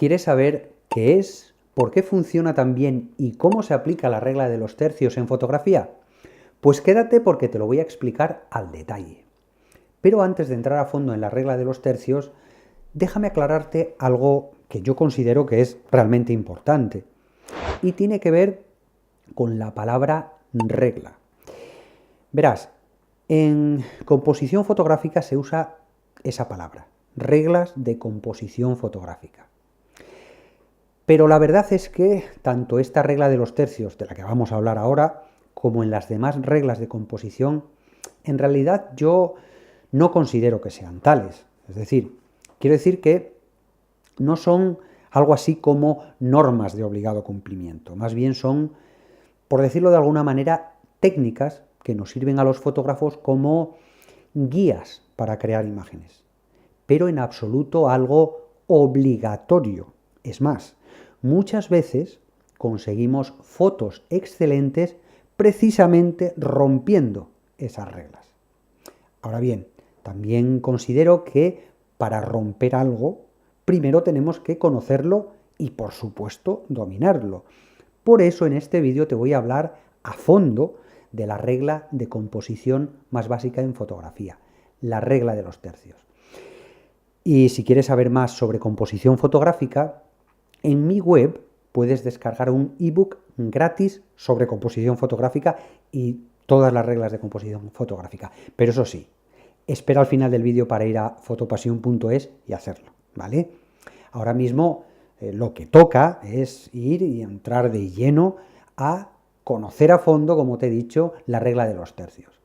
¿Quieres saber qué es, por qué funciona tan bien y cómo se aplica la regla de los tercios en fotografía? Pues quédate porque te lo voy a explicar al detalle. Pero antes de entrar a fondo en la regla de los tercios, déjame aclararte algo que yo considero que es realmente importante y tiene que ver con la palabra regla. Verás, en composición fotográfica se usa esa palabra, reglas de composición fotográfica. Pero la verdad es que tanto esta regla de los tercios, de la que vamos a hablar ahora, como en las demás reglas de composición, en realidad yo no considero que sean tales. Es decir, quiero decir que no son algo así como normas de obligado cumplimiento, más bien son, por decirlo de alguna manera, técnicas que nos sirven a los fotógrafos como guías para crear imágenes, pero en absoluto algo obligatorio. Es más, muchas veces conseguimos fotos excelentes precisamente rompiendo esas reglas. Ahora bien, también considero que para romper algo, primero tenemos que conocerlo y, por supuesto, dominarlo. Por eso en este vídeo te voy a hablar a fondo de la regla de composición más básica en fotografía, la regla de los tercios. Y si quieres saber más sobre composición fotográfica, en mi web puedes descargar un ebook gratis sobre composición fotográfica y todas las reglas de composición fotográfica. Pero eso sí, espera al final del vídeo para ir a fotopasión.es y hacerlo, ¿vale? Ahora mismo lo que toca es ir y entrar de lleno a conocer a fondo, como te he dicho, la regla de los tercios.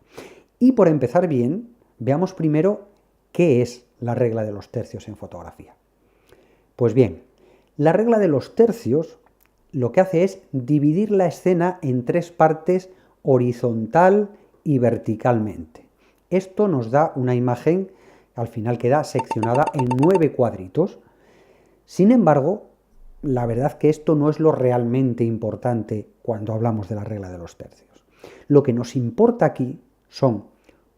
Y por empezar bien, veamos primero qué es la regla de los tercios en fotografía. Pues bien, la regla de los tercios lo que hace es dividir la escena en tres partes horizontal y verticalmente. Esto nos da una imagen, al final queda seccionada en 9 cuadritos. Sin embargo, la verdad que esto no es lo realmente importante cuando hablamos de la regla de los tercios. Lo que nos importa aquí son,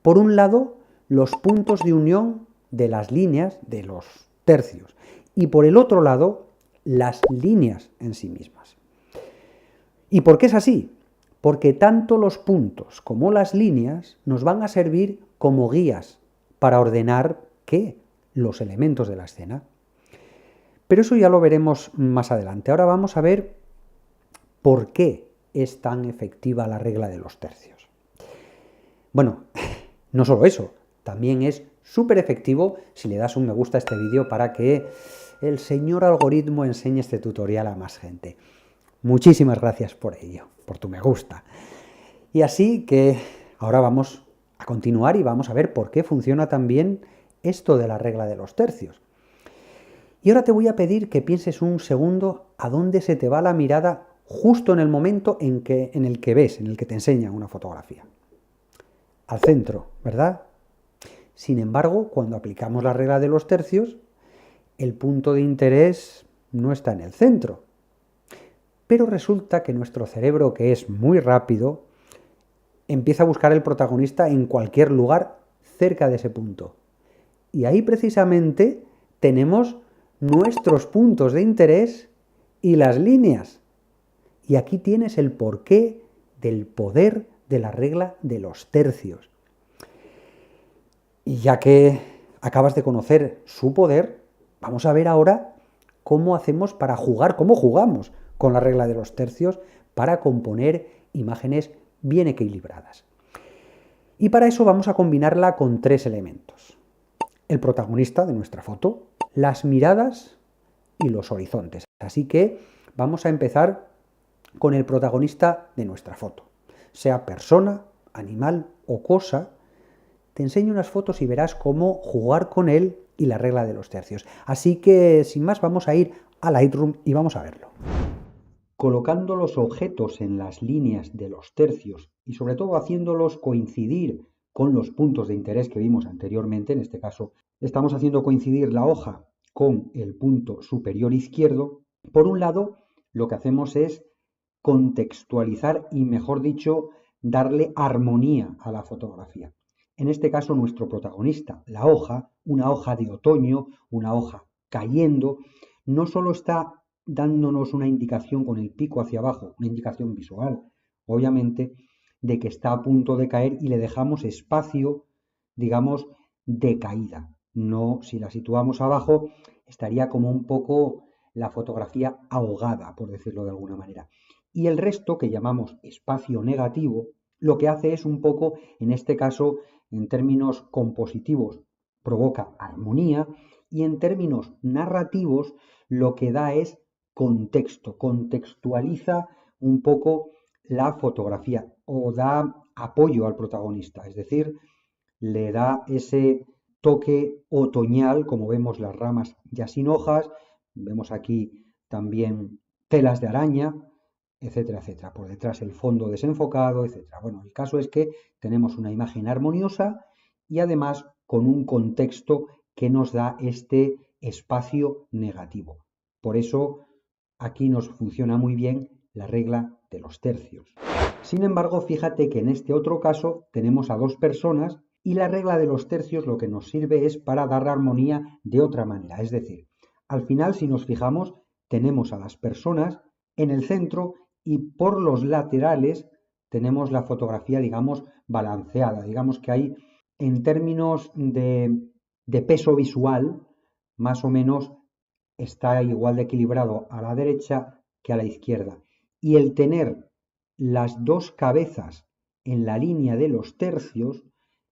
por un lado, los puntos de unión de las líneas de los tercios y por el otro lado, las líneas en sí mismas. ¿Y por qué es así? Porque tanto los puntos como las líneas nos van a servir como guías para ordenar ¿qué? Los elementos de la escena. Pero eso ya lo veremos más adelante. Ahora vamos a ver por qué es tan efectiva la regla de los tercios. Bueno, no solo eso, también es súper efectivo si le das un me gusta a este vídeo para que el señor algoritmo enseñe este tutorial a más gente. Muchísimas gracias por ello, por tu me gusta. Y así que ahora vamos a continuar y vamos a ver por qué funciona tan bien esto de la regla de los tercios. Y ahora te voy a pedir que pienses un segundo a dónde se te va la mirada justo en el momento en el que ves, en el que te enseñan una fotografía. Al centro, ¿verdad? Sin embargo, cuando aplicamos la regla de los tercios, el punto de interés no está en el centro. Pero resulta que nuestro cerebro, que es muy rápido, empieza a buscar el protagonista en cualquier lugar cerca de ese punto. Y ahí precisamente tenemos nuestros puntos de interés y las líneas. Y aquí tienes el porqué del poder de la regla de los tercios. Y ya que acabas de conocer su poder, vamos a ver ahora cómo hacemos para jugar, cómo jugamos con la regla de los tercios para componer imágenes bien equilibradas. Y para eso vamos a combinarla con tres elementos. El protagonista de nuestra foto, las miradas y los horizontes. Así que vamos a empezar con el protagonista de nuestra foto. Sea persona, animal o cosa, te enseño unas fotos y verás cómo jugar con él y la regla de los tercios. Así que, sin más, vamos a ir a Lightroom y vamos a verlo. Colocando los objetos en las líneas de los tercios y sobre todo haciéndolos coincidir con los puntos de interés que vimos anteriormente, en este caso estamos haciendo coincidir la hoja con el punto superior izquierdo, por un lado lo que hacemos es contextualizar y, mejor dicho, darle armonía a la fotografía. En este caso nuestro protagonista, la hoja, una hoja de otoño, una hoja cayendo, no solo está dándonos una indicación con el pico hacia abajo, una indicación visual, obviamente, de que está a punto de caer y le dejamos espacio, digamos, de caída. No, si la situamos abajo, estaría como un poco la fotografía ahogada, por decirlo de alguna manera. Y el resto, que llamamos espacio negativo, lo que hace es un poco, en este caso, en términos compositivos, provoca armonía, y en términos narrativos, lo que da es contexto, contextualiza un poco la fotografía o da apoyo al protagonista, es decir, le da ese toque otoñal, como vemos las ramas ya sin hojas, vemos aquí también telas de araña, etcétera, etcétera. Por detrás el fondo desenfocado, etcétera. Bueno, el caso es que tenemos una imagen armoniosa y además con un contexto que nos da este espacio negativo. Por eso aquí nos funciona muy bien la regla de los tercios. Sin embargo, fíjate que en este otro caso tenemos a dos personas y la regla de los tercios lo que nos sirve es para dar armonía de otra manera. Es decir, al final, si nos fijamos, tenemos a las personas en el centro y por los laterales tenemos la fotografía, digamos, balanceada. Digamos que hay, en términos de peso visual, más o menos está igual de equilibrado a la derecha que a la izquierda. Y el tener las dos cabezas en la línea de los tercios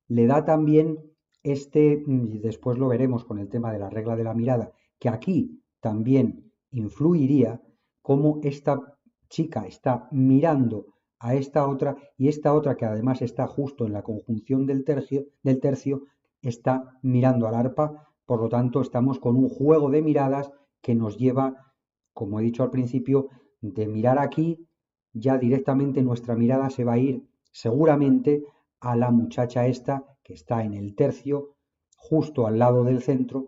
le da también y después lo veremos con el tema de la regla de la mirada, que aquí también influiría, como esta chica está mirando a esta otra y esta otra, que además está justo en la conjunción del tercio está mirando al arpa. Por lo tanto, estamos con un juego de miradas que nos lleva, como he dicho al principio, de mirar aquí, ya directamente nuestra mirada se va a ir seguramente a la muchacha esta que está en el tercio, justo al lado del centro,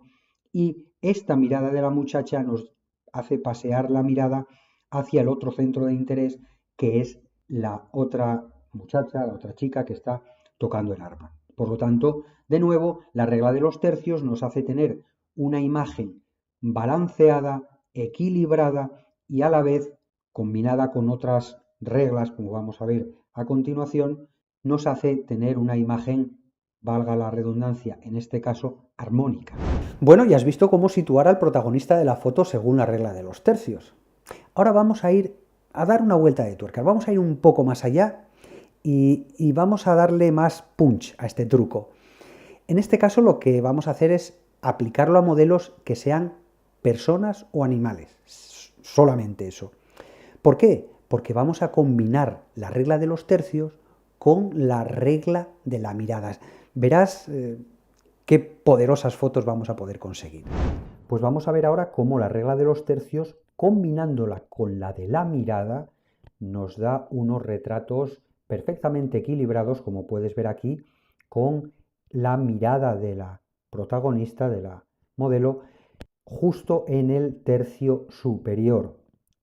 y esta mirada de la muchacha nos hace pasear la mirada hacia el otro centro de interés, que es la otra muchacha, la otra chica que está tocando el arpa. Por lo tanto, de nuevo, la regla de los tercios nos hace tener una imagen balanceada, equilibrada y a la vez, combinada con otras reglas, como vamos a ver a continuación, nos hace tener una imagen, valga la redundancia, en este caso, armónica. Bueno, ya has visto cómo situar al protagonista de la foto según la regla de los tercios. Ahora vamos a ir a dar una vuelta de tuerca, vamos a ir un poco más allá y vamos a darle más punch a este truco. En este caso lo que vamos a hacer es aplicarlo a modelos que sean personas o animales, solamente eso. ¿Por qué? Porque vamos a combinar la regla de los tercios con la regla de la mirada. Verás qué poderosas fotos vamos a poder conseguir. Pues vamos a ver ahora cómo la regla de los tercios, combinándola con la de la mirada, nos da unos retratos perfectamente equilibrados, como puedes ver aquí, con la mirada de la protagonista, de la modelo, justo en el tercio superior,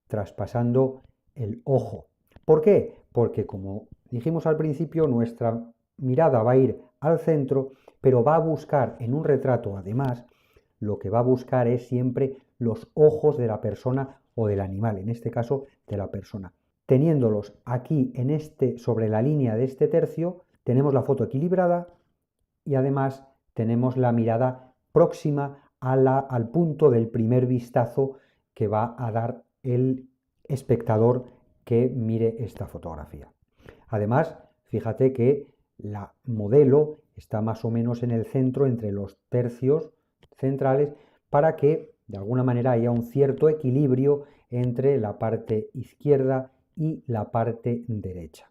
traspasando el ojo. ¿Por qué? Porque, como dijimos al principio, nuestra mirada va a ir al centro, pero va a buscar en un retrato, además, lo que va a buscar es siempre los ojos de la persona o del animal, en este caso de la persona. Teniéndolos aquí sobre la línea de este tercio, tenemos la foto equilibrada y además tenemos la mirada próxima al punto del primer vistazo que va a dar el espectador que mire esta fotografía. Además, fíjate que la modelo está más o menos en el centro, entre los tercios centrales, para que de alguna manera haya un cierto equilibrio entre la parte izquierda y la parte derecha.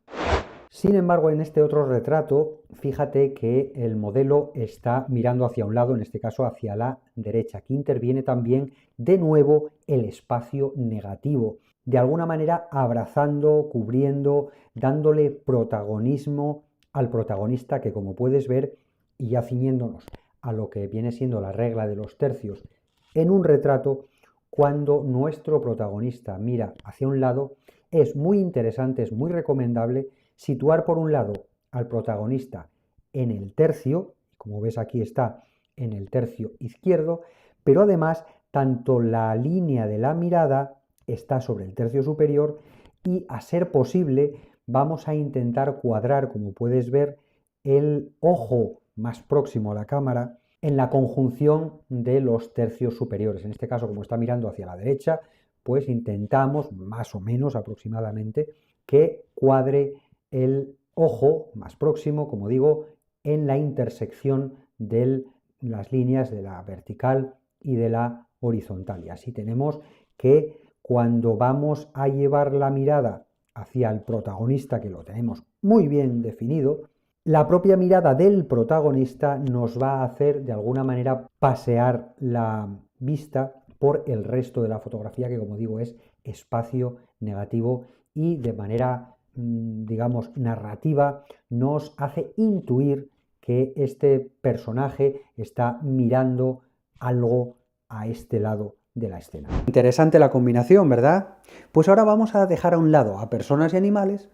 Sin embargo, en este otro retrato, fíjate que el modelo está mirando hacia un lado, en este caso hacia la derecha. Aquí interviene también de nuevo el espacio negativo, de alguna manera abrazando, cubriendo, dándole protagonismo al protagonista, que, como puedes ver, y ya ciñéndonos a lo que viene siendo la regla de los tercios en un retrato, cuando nuestro protagonista mira hacia un lado, es muy interesante, es muy recomendable situar por un lado al protagonista en el tercio, como ves aquí está en el tercio izquierdo, pero además tanto la línea de la mirada está sobre el tercio superior y, a ser posible, vamos a intentar cuadrar, como puedes ver, el ojo más próximo a la cámara en la conjunción de los tercios superiores. En este caso, como está mirando hacia la derecha, pues intentamos, más o menos aproximadamente, que cuadre el ojo más próximo, como digo, en la intersección de las líneas de la vertical y de la horizontal. Y así tenemos que cuando vamos a llevar la mirada hacia el protagonista, que lo tenemos muy bien definido, la propia mirada del protagonista nos va a hacer de alguna manera pasear la vista por el resto de la fotografía, que como digo es espacio negativo, y de manera, digamos, narrativa nos hace intuir que este personaje está mirando algo a este lado de la escena. Interesante la combinación, ¿verdad? Pues ahora vamos a dejar a un lado a personas y animales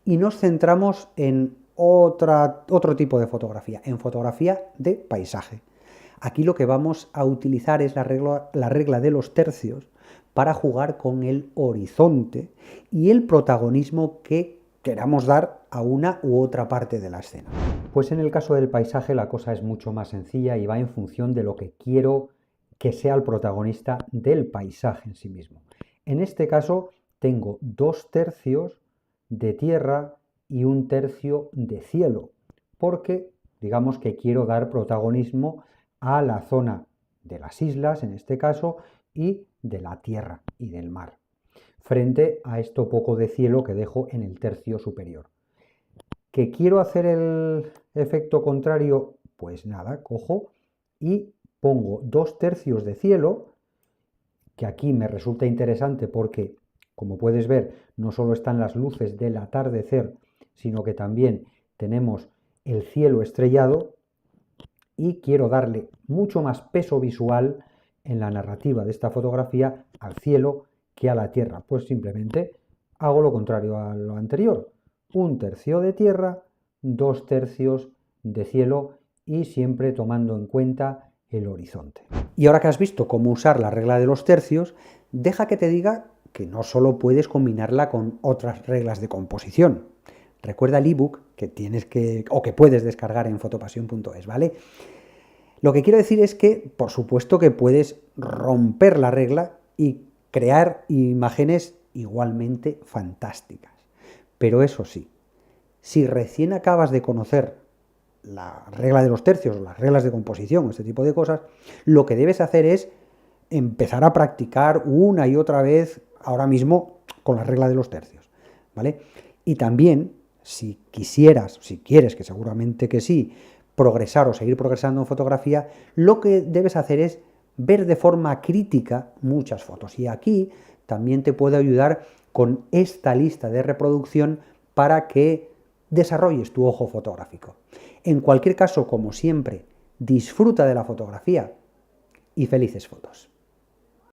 y nos centramos en otro tipo de fotografía, en fotografía de paisaje. Aquí lo que vamos a utilizar es la regla de los tercios para jugar con el horizonte y el protagonismo que queramos dar a una u otra parte de la escena. Pues en el caso del paisaje la cosa es mucho más sencilla y va en función de lo que quiero que sea el protagonista del paisaje en sí mismo. En este caso tengo 2 tercios de tierra y 1 tercio de cielo, porque digamos que quiero dar protagonismo a la zona de las islas, en este caso, y de la tierra y del mar, frente a esto poco de cielo que dejo en el tercio superior. ¿Que quiero hacer el efecto contrario? Pues nada, cojo y pongo 2 tercios de cielo, que aquí me resulta interesante porque, como puedes ver, no solo están las luces del atardecer, sino que también tenemos el cielo estrellado, y quiero darle mucho más peso visual en la narrativa de esta fotografía al cielo que a la tierra. Pues simplemente hago lo contrario a lo anterior. 1 tercio de tierra, 2 tercios de cielo, y siempre tomando en cuenta el horizonte. Y ahora que has visto cómo usar la regla de los tercios, deja que te diga que no solo puedes combinarla con otras reglas de composición. Recuerda el ebook que puedes descargar en fotopasión.es, ¿vale? Lo que quiero decir es que, por supuesto, que puedes romper la regla y crear imágenes igualmente fantásticas. Pero eso sí, si recién acabas de conocer la regla de los tercios o las reglas de composición o este tipo de cosas, lo que debes hacer es empezar a practicar una y otra vez ahora mismo con la regla de los tercios, ¿vale? Y también, si quieres, que seguramente que sí, progresar o seguir progresando en fotografía, lo que debes hacer es ver de forma crítica muchas fotos. Y aquí también te puedo ayudar con esta lista de reproducción para que desarrolles tu ojo fotográfico. En cualquier caso, como siempre, disfruta de la fotografía y felices fotos.